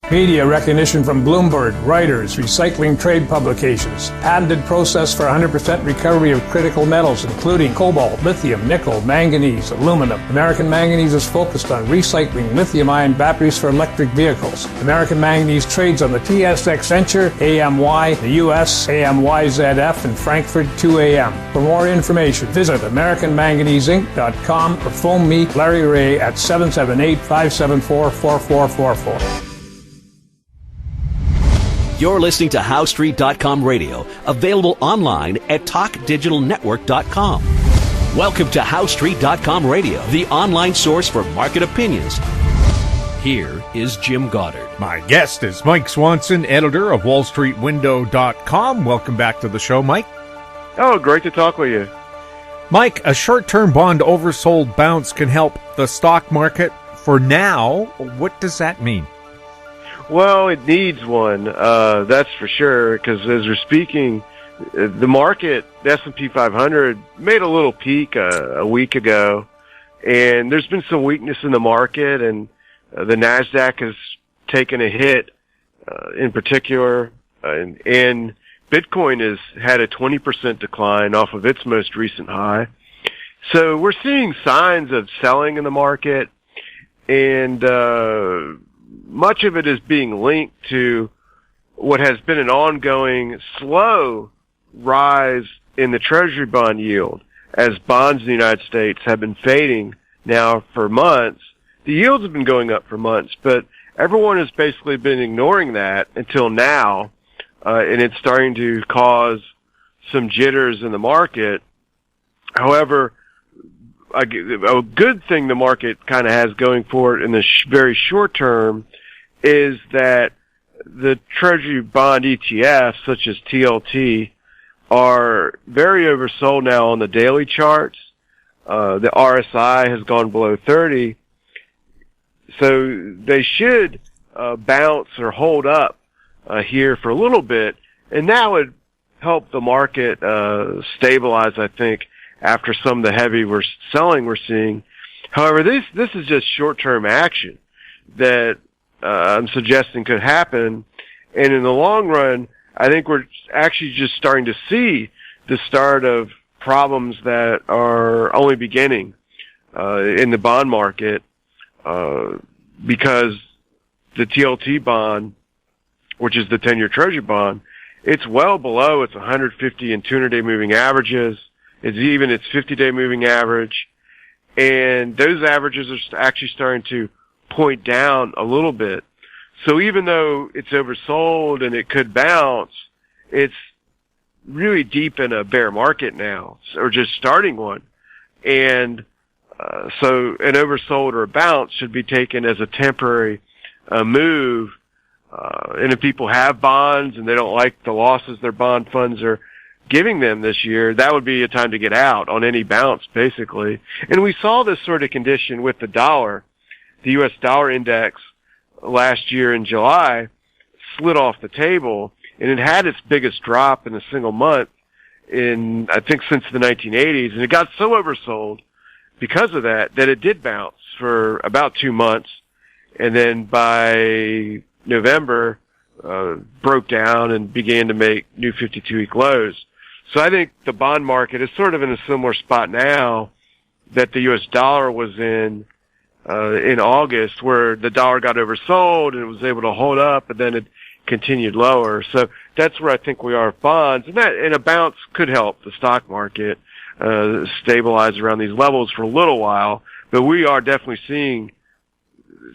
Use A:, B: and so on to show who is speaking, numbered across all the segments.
A: Media recognition from Bloomberg, Reuters, recycling trade publications. Patented process for 100% recovery of critical metals, including cobalt, lithium, nickel, manganese, aluminum. American Manganese is focused on recycling lithium-ion batteries for electric vehicles. American Manganese trades on the TSX Venture, AMY, the US, AMYZF, and Frankfurt 2AM. For more information, visit AmericanManganeseInc.com or phone me, Larry Ray, at 778-574-4444.
B: You're listening to HowStreet.com radio, available online at TalkDigitalNetwork.com. Welcome to HowStreet.com radio, the online source for market opinions. Here is Jim Goddard.
C: My guest is Mike Swanson, editor of WallStreetWindow.com. Welcome back to the show, Mike.
D: Oh, great to talk with you.
C: Mike, a short-term bond oversold bounce can help the stock market for now. What does that mean?
D: Well, it needs one, that's for sure, because as we're speaking, the market, the S&P 500, made a little peak a week ago, and there's been some weakness in the market, and the NASDAQ has taken a hit in particular, and Bitcoin has had a 20% decline off of its most recent high. So we're seeing signs of selling in the market, and much of it is being linked to what has been an ongoing slow rise in the Treasury bond yield as bonds in the United States have been fading now for months. The yields have been going up for months, but everyone has basically been ignoring that until now, and it's starting to cause some jitters in the market. However, a good thing the market kind of has going for it in the very short term is that the Treasury bond ETFs, such as TLT, are very oversold now on the daily charts. The RSI has gone below 30, so they should bounce or hold up here for a little bit, and that would help the market stabilize, I think, after some of the heavy selling we're seeing. However, this is just short-term action that I'm suggesting could happen, and in the long run, I think we're actually just starting to see the start of problems that are only beginning in the bond market because the TLT bond, which is the 10-year Treasury bond, it's well below its 150 and 200-day moving averages. It's even its 50-day moving average, and those averages are actually starting to point down a little bit. So even though it's oversold and it could bounce, it's really deep in a bear market now, or just starting one. And so an oversold or a bounce should be taken as a temporary move. And if people have bonds and they don't like the losses their bond funds are giving them this year, that would be a time to get out on any bounce, basically. And we saw this sort of condition with the dollar. The U.S. dollar index last year in July slid off the table, and it had its biggest drop in a single month in, I think, since the 1980s. And it got so oversold because of that it did bounce for about 2 months. And then by November, broke down and began to make new 52-week lows. So I think the bond market is sort of in a similar spot now that the U.S. dollar was in August, where the dollar got oversold and it was able to hold up, and then it continued lower. So that's where I think we are with bonds, and a bounce could help the stock market stabilize around these levels for a little while. But we are definitely seeing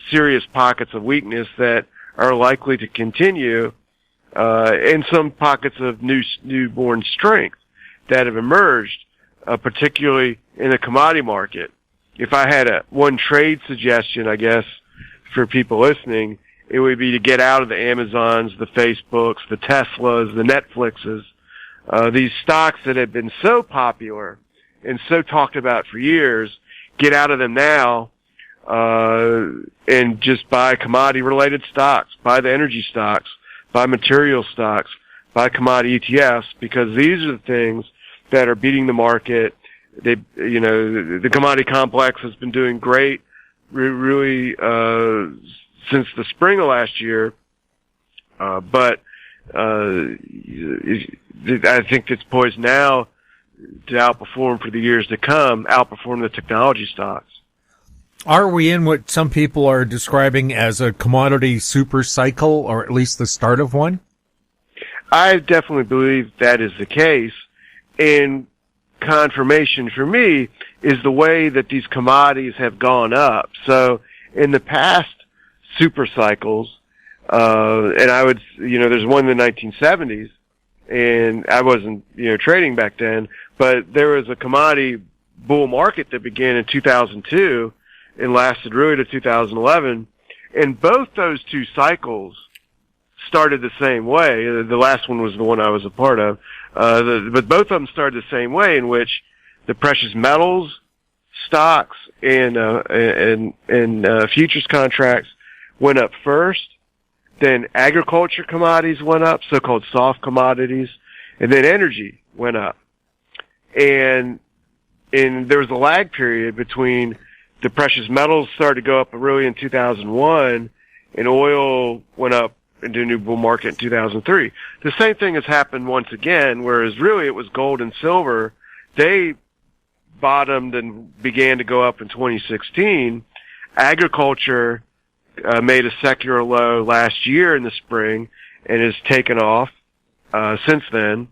D: serious pockets of weakness that are likely to continue, and some pockets of newborn strength that have emerged, particularly in the commodity market. If I had one trade suggestion, I guess, for people listening, it would be to get out of the Amazons, the Facebooks, the Teslas, the Netflixes, these stocks that have been so popular and so talked about for years. Get out of them now, and just buy commodity-related stocks, buy the energy stocks, buy material stocks, buy commodity ETFs, because these are the things that are beating the market. The commodity complex has been doing great, really, since the spring of last year, But I think it's poised now to outperform for the years to come, outperform the technology stocks.
C: Are we in what some people are describing as a commodity super cycle, or at least the start of one?
D: I definitely believe that is the case. And confirmation for me is the way that these commodities have gone up. So in the past super cycles, and I would, there's one in the 1970s, and I wasn't, trading back then, but there was a commodity bull market that began in 2002 and lasted really to 2011. And both those two cycles started the same way. The last one was the one I was a part of. But both of them started the same way, in which the precious metals stocks and futures contracts went up first. Then agriculture commodities went up, so-called soft commodities, and then energy went up. And there was a lag period between the precious metals started to go up really in 2001, and oil went up into a new bull market in 2003. The same thing has happened once again, whereas really it was gold and silver. They bottomed and began to go up in 2016. Agriculture made a secular low last year in the spring and has taken off since then.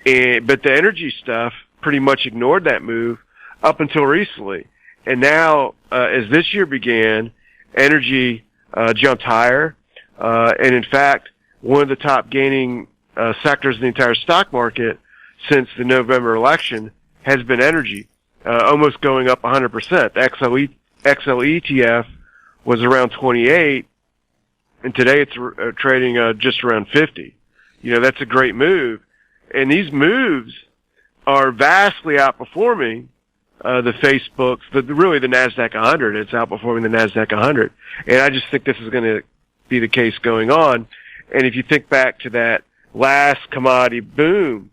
D: But the energy stuff pretty much ignored that move up until recently. And now, as this year began, energy jumped higher. And in fact, one of the top gaining sectors in the entire stock market since the November election has been energy, almost going up 100%. The XL ETF was around 28, and today it's trading just around 50. That's a great move. And these moves are vastly outperforming the Facebooks, really the NASDAQ 100. It's outperforming the NASDAQ 100. And I just think this is going to be the case going on. And if you think back to that last commodity boom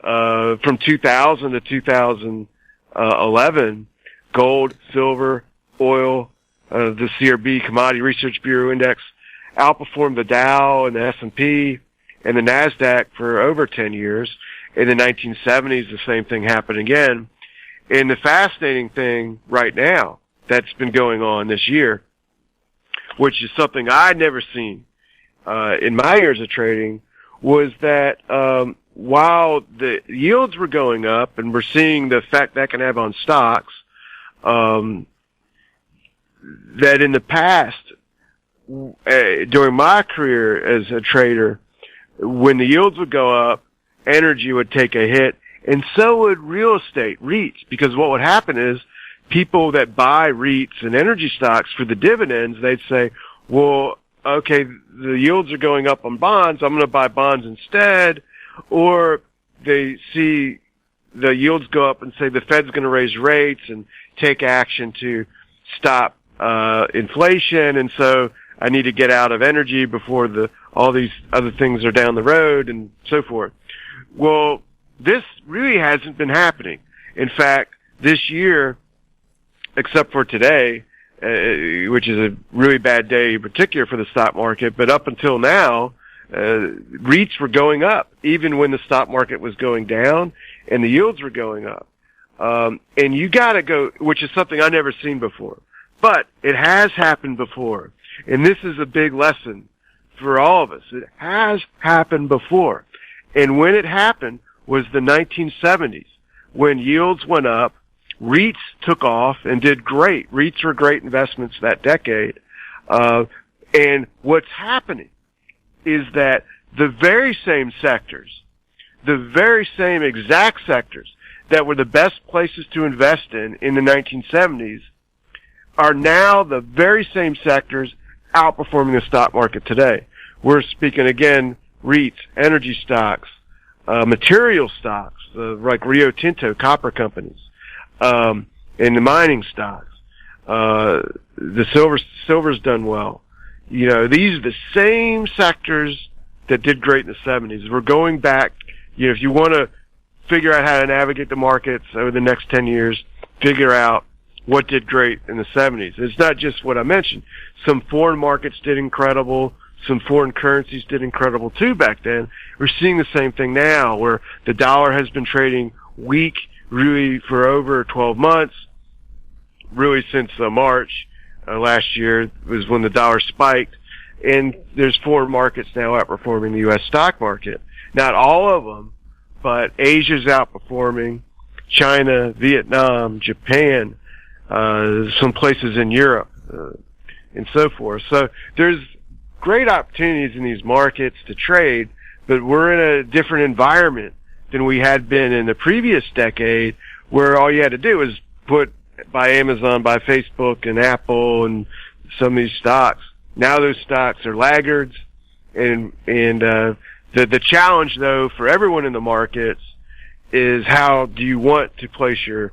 D: from 2000 to 2011, gold, silver, oil, the CRB, Commodity Research Bureau Index, outperformed the Dow and the S&P and the NASDAQ for over 10 years. In the 1970s, the same thing happened again. And the fascinating thing right now that's been going on this year, which is something I'd never seen in my years of trading, was that while the yields were going up and we're seeing the effect that can have on stocks, that in the past, during my career as a trader, when the yields would go up, energy would take a hit, and so would real estate, REITs, because what would happen is people that buy REITs and energy stocks for the dividends, they'd say, well, okay, the yields are going up on bonds, I'm going to buy bonds instead. Or they see the yields go up and say the Fed's going to raise rates and take action to stop inflation, and so I need to get out of energy before all these other things are down the road and so forth. Well, this really hasn't been happening. In fact, this year, except for today, which is a really bad day in particular for the stock market, but up until now, REITs were going up, even when the stock market was going down and the yields were going up. And you gotta go, which is something I've never seen before. But it has happened before. And this is a big lesson for all of us. It has happened before. And when it happened was the 1970s, when yields went up, REITs took off and did great. REITs were great investments that decade. And what's happening is that the very same sectors, the very same exact sectors that were the best places to invest in the 1970s are now the very same sectors outperforming the stock market today. We're speaking again, REITs, energy stocks, material stocks, like Rio Tinto, copper companies, and the mining stocks. The silver's done well. These are the same sectors that did great in the 70s. We're going back, if you want to figure out how to navigate the markets over the next 10 years, figure out what did great in the 70s. It's not just what I mentioned. Some foreign markets did incredible. some foreign currencies did incredible too back then. We're seeing the same thing now, where the dollar has been trading weak really for over 12 months, really since March last year was when the dollar spiked, and there's foreign markets now outperforming the U.S. stock market. Not all of them, but Asia's outperforming, China, Vietnam, Japan, some places in Europe, and so forth. So there's great opportunities in these markets to trade, but we're in a different environment than we had been in the previous decade, where all you had to do was buy Amazon, buy Facebook and Apple and some of these stocks. Now those stocks are laggards, and the challenge though for everyone in the markets is, how do you want to place your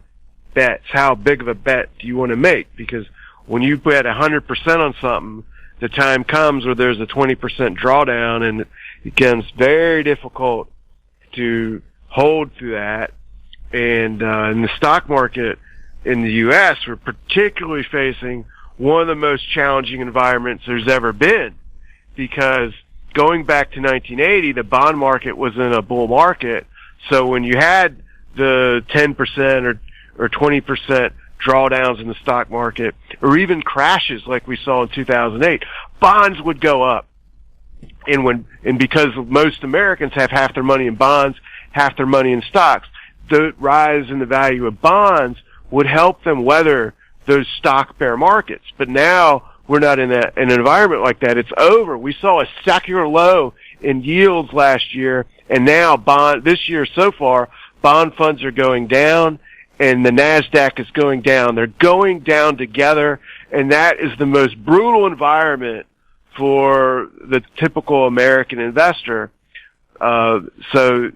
D: bets? How big of a bet do you want to make? Because when you bet 100% on something, the time comes where there's a 20% drawdown, and it becomes very difficult to hold through that. And in the stock market in the U.S., we're particularly facing one of the most challenging environments there's ever been, because going back to 1980, the bond market was in a bull market. So when you had the 10% or 20% drawdowns in the stock market, or even crashes like we saw in 2008, bonds would go up. And because most Americans have half their money in bonds, half their money in stocks, the rise in the value of bonds would help them weather those stock bear markets. But now we're not in an environment like that. It's over. We saw a secular low in yields last year, and now this year so far, bond funds are going down, and the NASDAQ is going down. They're going down together, and that is the most brutal environment for the typical American investor. So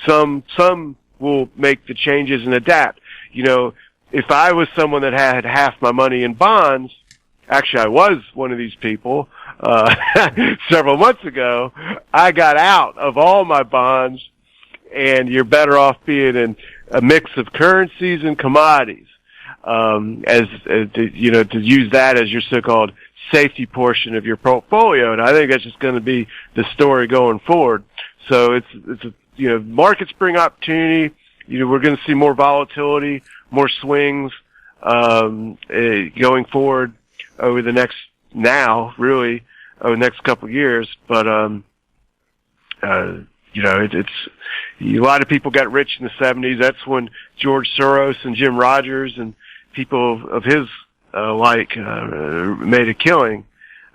D: some will make the changes and adapt. You know, if I was someone that had half my money in bonds, actually I was one of these people, several months ago, I got out of all my bonds, and you're better off being in a mix of currencies and commodities, to use that as your so-called safety portion of your portfolio. And I think that's just going to be the story going forward. So markets bring opportunity. We're going to see more volatility, more swings, going forward over the next couple of years. But, it's a lot of people got rich in the 70s. That's when George Soros and Jim Rogers and people of his made a killing,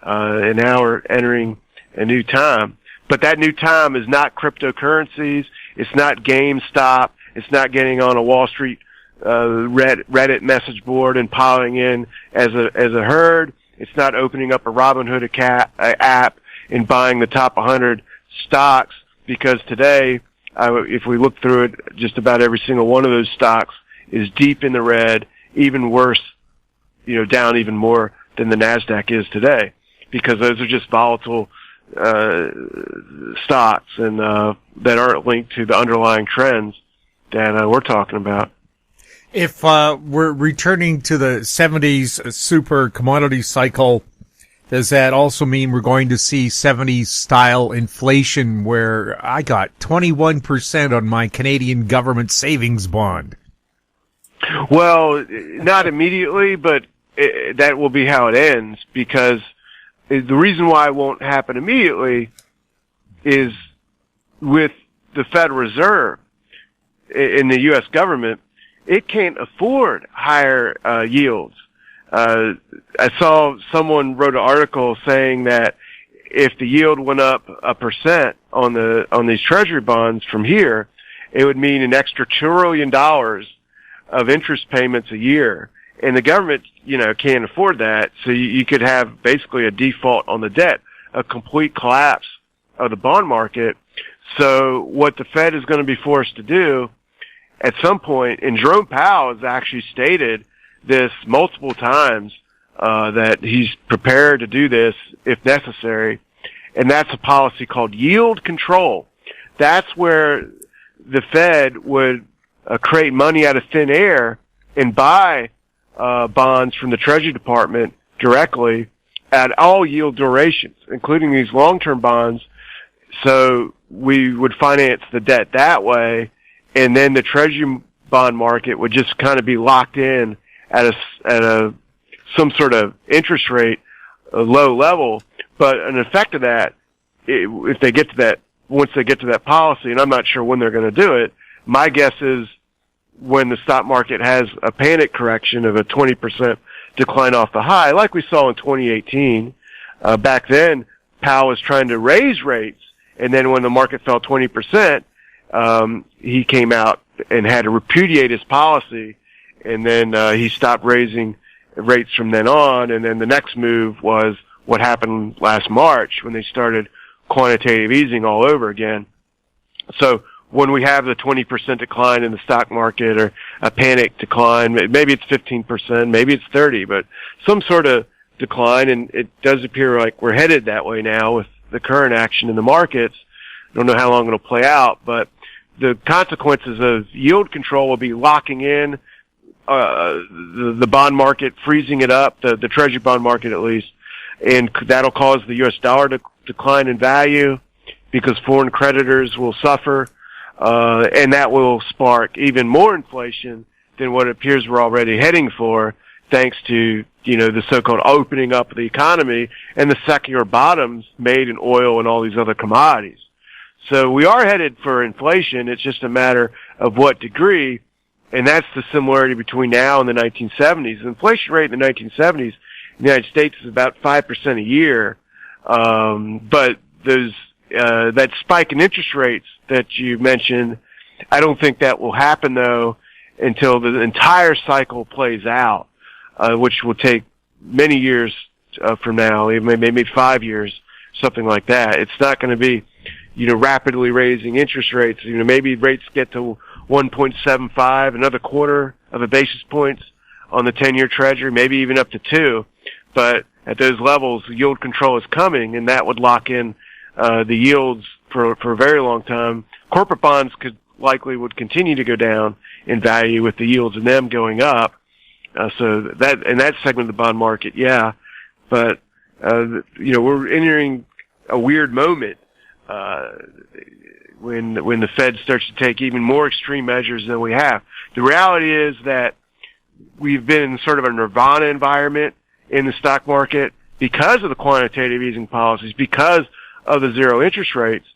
D: and now we're entering a new time. But that new time is not cryptocurrencies. It's not GameStop. It's not getting on a Wall Street Reddit message board and piling in as a herd. It's not opening up a Robinhood app and buying the top 100 stocks, because today, if we look through it, just about every single one of those stocks is deep in the red, even worse, down even more than the NASDAQ is today, because those are just volatile stocks and that aren't linked to the underlying trends that we're talking about.
C: If we're returning to the 70s super commodity cycle, does that also mean we're going to see 70s style inflation, where I got 21% on my Canadian government savings bond?
D: Well, not immediately, but that will be how it ends, because the reason why it won't happen immediately is with the Federal Reserve in the U.S. government, it can't afford higher yields. I saw someone wrote an article saying that if the yield went up 1% on these treasury bonds from here, it would mean an extra $2 trillion of interest payments a year. And the government, can't afford that. So you could have basically a default on the debt, a complete collapse of the bond market. So what the Fed is going to be forced to do at some point, and Jerome Powell has actually stated this multiple times, that he's prepared to do this if necessary, and that's a policy called yield control. That's where the Fed would create money out of thin air and buy bonds from the Treasury Department directly at all yield durations, including these long-term bonds. So we would finance the debt that way, and then the Treasury bond market would just kind of be locked in at some sort of interest rate, a low level. But an effect of that, if they get to that, once they get to that policy, and I'm not sure when they're going to do it, my guess is when the stock market has a panic correction of a 20% decline off the high, like we saw in 2018. Back then, Powell was trying to raise rates, and then when the market fell 20%, he came out and had to repudiate his policy, and then he stopped raising rates from then on, and then the next move was what happened last March when they started quantitative easing all over again. So when we have the 20% decline in the stock market or a panic decline, maybe it's 15%, maybe it's 30%, but some sort of decline, and it does appear like we're headed that way now with the current action in the markets. I don't know how long it'll play out, but the consequences of yield control will be locking in the bond market, freezing it up, the Treasury bond market at least, and that'll cause the U.S. dollar to decline in value because foreign creditors will suffer, and that will spark even more inflation than what it appears we're already heading for, thanks to, the so-called opening up of the economy and the secular bottoms made in oil and all these other commodities. So we are headed for inflation. It's just a matter of what degree, and that's the similarity between now and the 1970s. The inflation rate in the 1970s in the United States is about 5% a year, but that spike in interest rates that you mentioned, I don't think that will happen, though, until the entire cycle plays out, which will take many years from now, maybe 5 years, something like that. It's not going to be, rapidly raising interest rates. Maybe rates get to 1.75, another quarter of a basis points on the 10-year Treasury, maybe even up to 2. But at those levels, yield control is coming, and that would lock in the yields for a very long time. Corporate bonds would continue to go down in value with the yields in them going up. So that, in that segment of the bond market, yeah. But, we're entering a weird moment, when the Fed starts to take even more extreme measures than we have. The reality is that we've been in sort of a nirvana environment in the stock market because of the quantitative easing policies, because of the zero interest rates.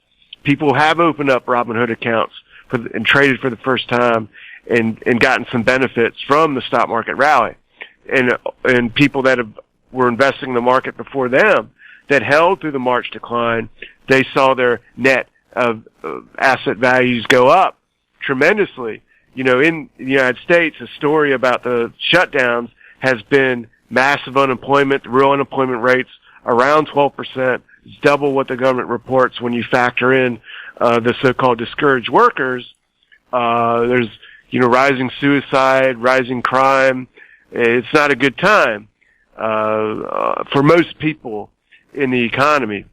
D: People have opened up Robinhood accounts and traded for the first time and gotten some benefits from the stock market rally. And people that were investing in the market before them that held through the March decline, they saw their net of asset values go up tremendously. In the United States, a story about the shutdowns has been massive unemployment. The real unemployment rate's around 12%. It's double what the government reports when you factor in the so-called discouraged workers. There's, rising suicide, rising crime. It's not a good time for most people in the economy.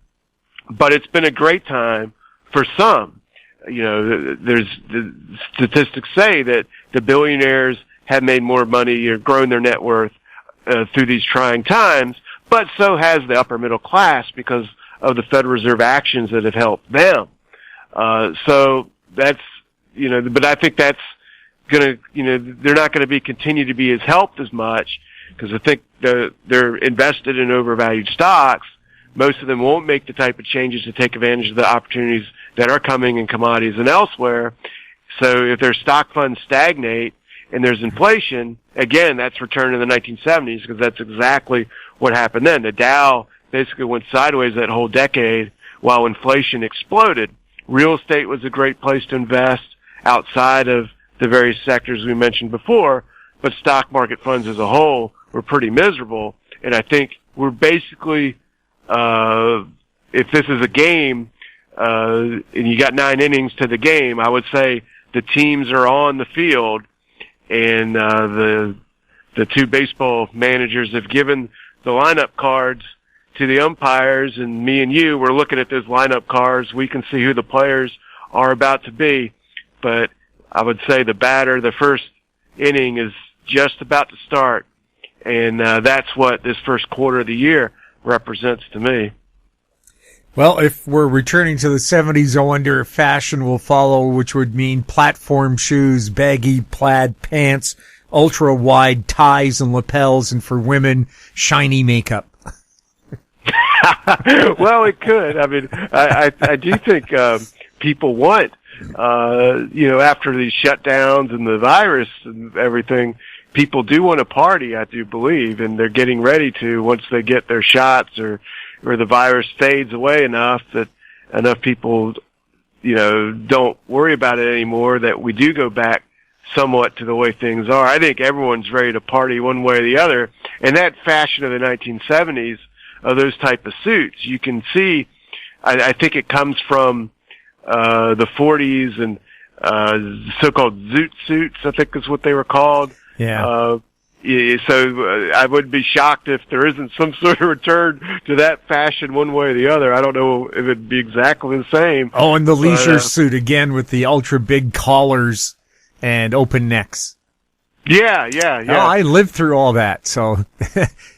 D: But it's been a great time for some. There's the statistics say that the billionaires have made more money or grown their net worth through these trying times, but so has the upper middle class because of the Federal Reserve actions that have helped them. So that's, but I think that's gonna, they're not gonna continue to be as helped as much because I think they're invested in overvalued stocks. Most of them won't make the type of changes to take advantage of the opportunities that are coming in commodities and elsewhere. So if their stock funds stagnate and there's inflation, again, that's return to the 1970s because that's exactly what happened then. The Dow basically went sideways that whole decade while inflation exploded. Real estate was a great place to invest outside of the various sectors we mentioned before, but stock market funds as a whole were pretty miserable. And I think we're basically, if this is a game, and you got 9 innings to the game, I would say the teams are on the field, and the two baseball managers have given the lineup cards to the umpires, and me and you, we're looking at those lineup cards. We can see who the players are about to be, but I would say the first inning is just about to start, and that's what this first quarter of the year represents to me.
C: Well, if we're returning to the 70s, I wonder if fashion will follow, which would mean platform shoes, baggy plaid pants, ultra-wide ties and lapels, and for women, shiny makeup.
D: Well, it could. I mean, I do think people want, after these shutdowns and the virus and everything, people do want to party, I do believe, and they're getting ready to once they get their shots or the virus fades away enough that enough people, don't worry about it anymore, that we do go back somewhat to the way things are. I think everyone's ready to party one way or the other. And that fashion of the 1970s, of those type of suits, you can see, I think it comes from the 40s and so-called zoot suits, I think is what they were called.
C: Yeah.
D: So I would be shocked if there isn't some sort of return to that fashion one way or the other. I don't know if it'd be exactly the same.
C: Oh, and the leisure suit again with the ultra big collars and open necks.
D: Yeah.
C: Oh, I lived through all that, so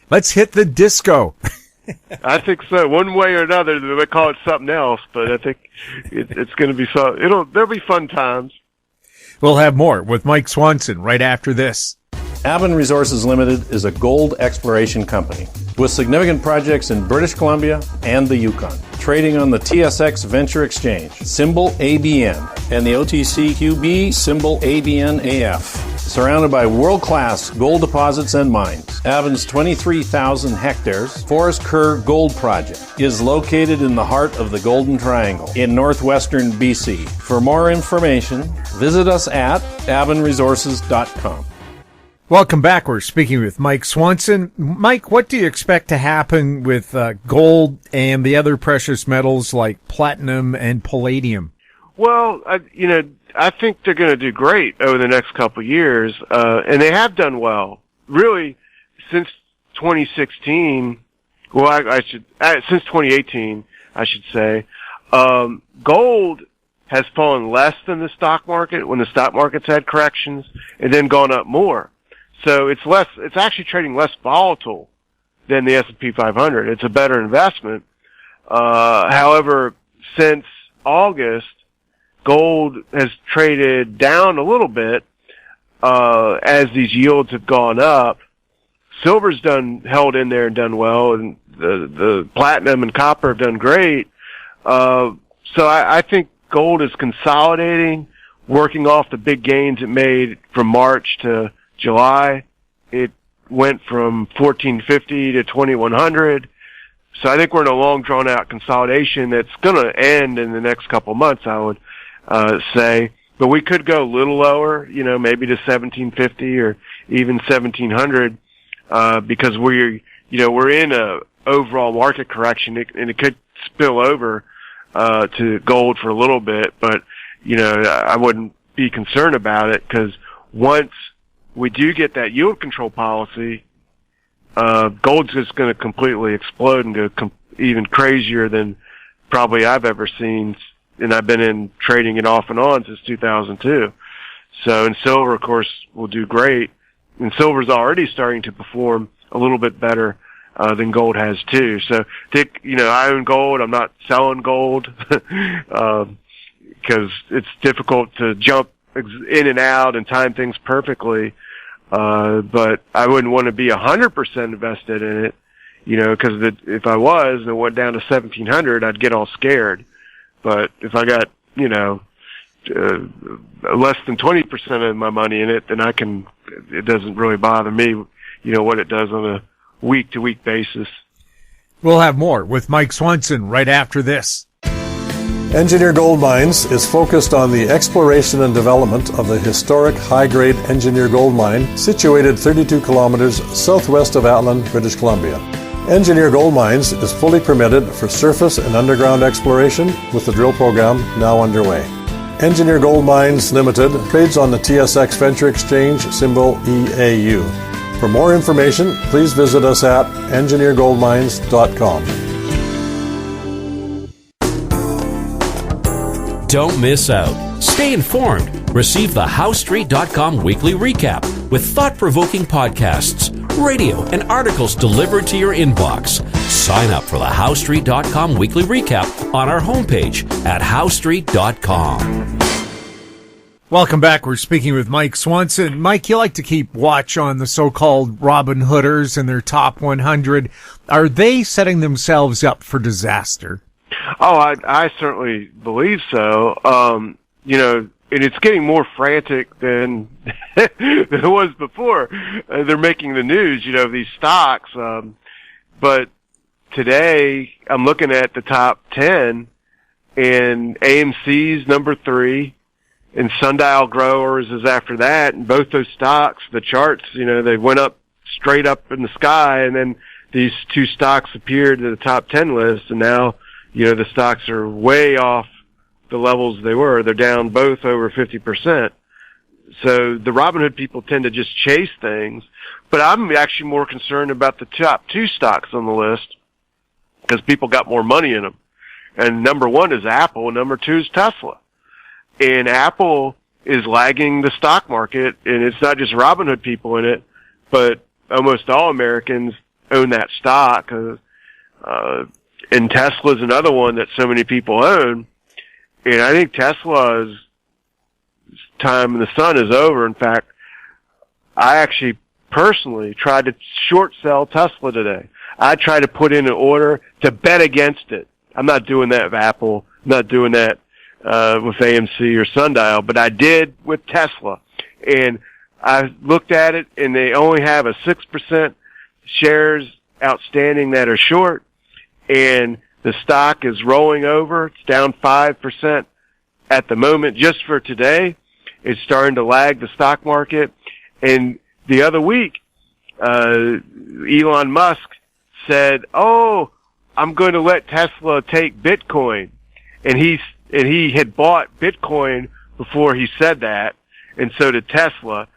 C: let's hit the disco.
D: I think so. One way or another, they call it something else, but I think it's going to be so. There'll be fun times.
C: We'll have more with Mike Swanson right after this.
E: Avon Resources Limited is a gold exploration company with significant projects in British Columbia and the Yukon. Trading on the TSX Venture Exchange, symbol ABN, and the OTCQB, symbol ABNAF. Surrounded by world-class gold deposits and mines, Avon's 23,000 hectares Forest Kerr Gold Project is located in the heart of the Golden Triangle in northwestern BC. For more information, visit us at avonresources.com.
C: Welcome back. We're speaking with Mike Swanson. Mike, what do you expect to happen with gold and the other precious metals like platinum and palladium?
D: Well, I think they're going to do great over the next couple of years, and they have done well. Really, since 2016, since 2018, I should say, gold has fallen less than the stock market when the stock market's had corrections, and then gone up more. So it's actually trading less volatile than the S&P 500. It's a better investment. However, since August, gold has traded down a little bit, as these yields have gone up. Silver's held in there and done well, and the platinum and copper have done great. So I think gold is consolidating, working off the big gains it made from March to July. It went from 1450 to 2100. So I think we're in a long drawn out consolidation that's going to end in the next couple of months, I would say. But we could go a little lower, maybe to 1750 or even 1700, because we're in a overall market correction, and it could spill over to gold for a little bit. But I wouldn't be concerned about it, because once we do get that yield control policy, gold's just going to completely explode and go even crazier than probably I've ever seen. And I've been in trading it off and on since 2002. So, and silver, of course, will do great. And silver's already starting to perform a little bit better than gold has too. So, I own gold. I'm not selling gold because it's difficult to jump in and out and time things perfectly. But I wouldn't want to be 100% invested in it, because if I was and it went down to 1700, I'd get all scared. But if I got, less than 20% of my money in it, then it doesn't really bother me, what it does on a week-to-week basis.
C: We'll have more with Mike Swanson right after this.
F: Engineer Gold Mines is focused on the exploration and development of the historic high-grade Engineer Gold Mine situated 32 kilometers southwest of Atlin, British Columbia. Engineer Gold Mines is fully permitted for surface and underground exploration with the drill program now underway. Engineer Gold Mines Limited trades on the TSX Venture Exchange, symbol EAU. For more information, please visit us at engineergoldmines.com.
B: Don't miss out. Stay informed. Receive the HowStreet.com weekly recap with thought-provoking podcasts, radio, and articles delivered to your inbox. Sign up for the HowStreet.com weekly recap on our homepage at HowStreet.com.
C: Welcome back. We're speaking with Mike Swanson. Mike, you like to keep watch on the so-called Robin Hooders and their top 100. Are they setting themselves up for disaster?
D: Oh, I certainly believe so. And it's getting more frantic than it was before. They're making the news, these stocks. But today, I'm looking at the top 10, and AMC's number 3, and Sundial Growers is after that. And both those stocks, the charts, they went up straight up in the sky, and then these two stocks appeared in the top 10 list, and now, the stocks are way off the levels they were. They're down both over 50%. So the Robinhood people tend to just chase things. But I'm actually more concerned about the top 2 stocks on the list because people got more money in them. And number 1 is Apple, and number 2 is Tesla. And Apple is lagging the stock market, and it's not just Robinhood people in it, but almost all Americans own that stock. And Tesla's another one that so many people own. And I think Tesla's time in the sun is over. In fact, I actually personally tried to short sell Tesla today. I tried to put in an order to bet against it. I'm not doing that with Apple. I'm not doing that with AMC or Sundial, but I did with Tesla. And I looked at it, and they only have a 6% shares outstanding that are short, and the stock is rolling over. It's down 5% at the moment. Just for today, it's starting to lag the stock market. And the other week, Elon Musk said, "Oh, I'm going to let Tesla take Bitcoin," and he had bought Bitcoin before he said that, and so did Tesla.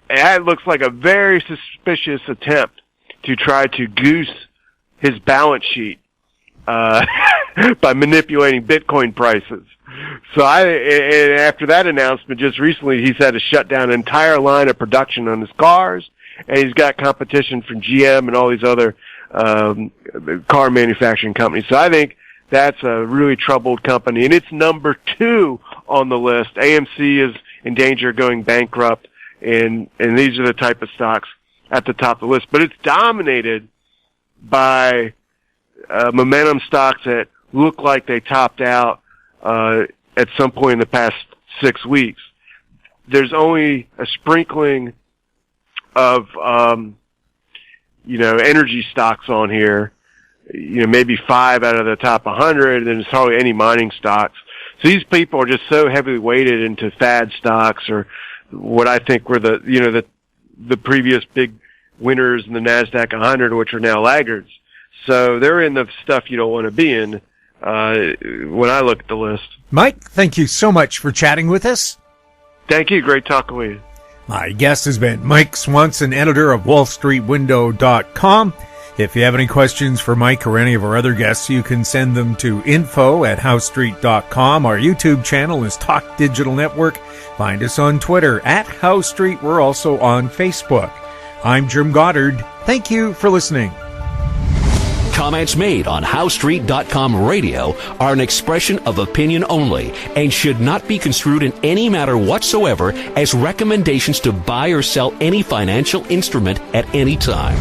D: And that looks like a very suspicious attempt to try to goose his balance sheet by manipulating Bitcoin prices. So and after that announcement just recently, he's had to shut down an entire line of production on his cars, and he's got competition from GM and all these other car manufacturing companies. So I think that's a really troubled company, and it's number 2 on the list. AMC is in danger of going bankrupt, and these are the type of stocks at the top of the list. But it's dominated by momentum stocks that look like they topped out at some point in the past 6 weeks. There's only a sprinkling of energy stocks on here. Maybe 5 out of the top 100, and there's hardly any mining stocks. So these people are just so heavily weighted into fad stocks, or what I think were the previous big winners in the NASDAQ 100, which are now laggards. So they're in the stuff you don't want to be in when I look at the list.
C: Mike, thank you so much for chatting with us.
D: Thank you. Great talking with you.
C: My guest has been Mike Swanson, editor of WallStreetWindow.com. If you have any questions for Mike or any of our other guests, you can send them to info@HowStreet.com. Our YouTube channel is Talk Digital Network. Find us on Twitter @HowStreet. We're also on Facebook. I'm Jim Goddard. Thank you for listening.
B: Comments made on HowStreet.com radio are an expression of opinion only and should not be construed in any matter whatsoever as recommendations to buy or sell any financial instrument at any time.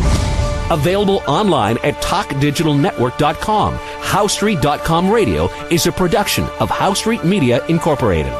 B: Available online at TalkDigitalNetwork.com. HowStreet.com radio is a production of HowStreet Media Incorporated.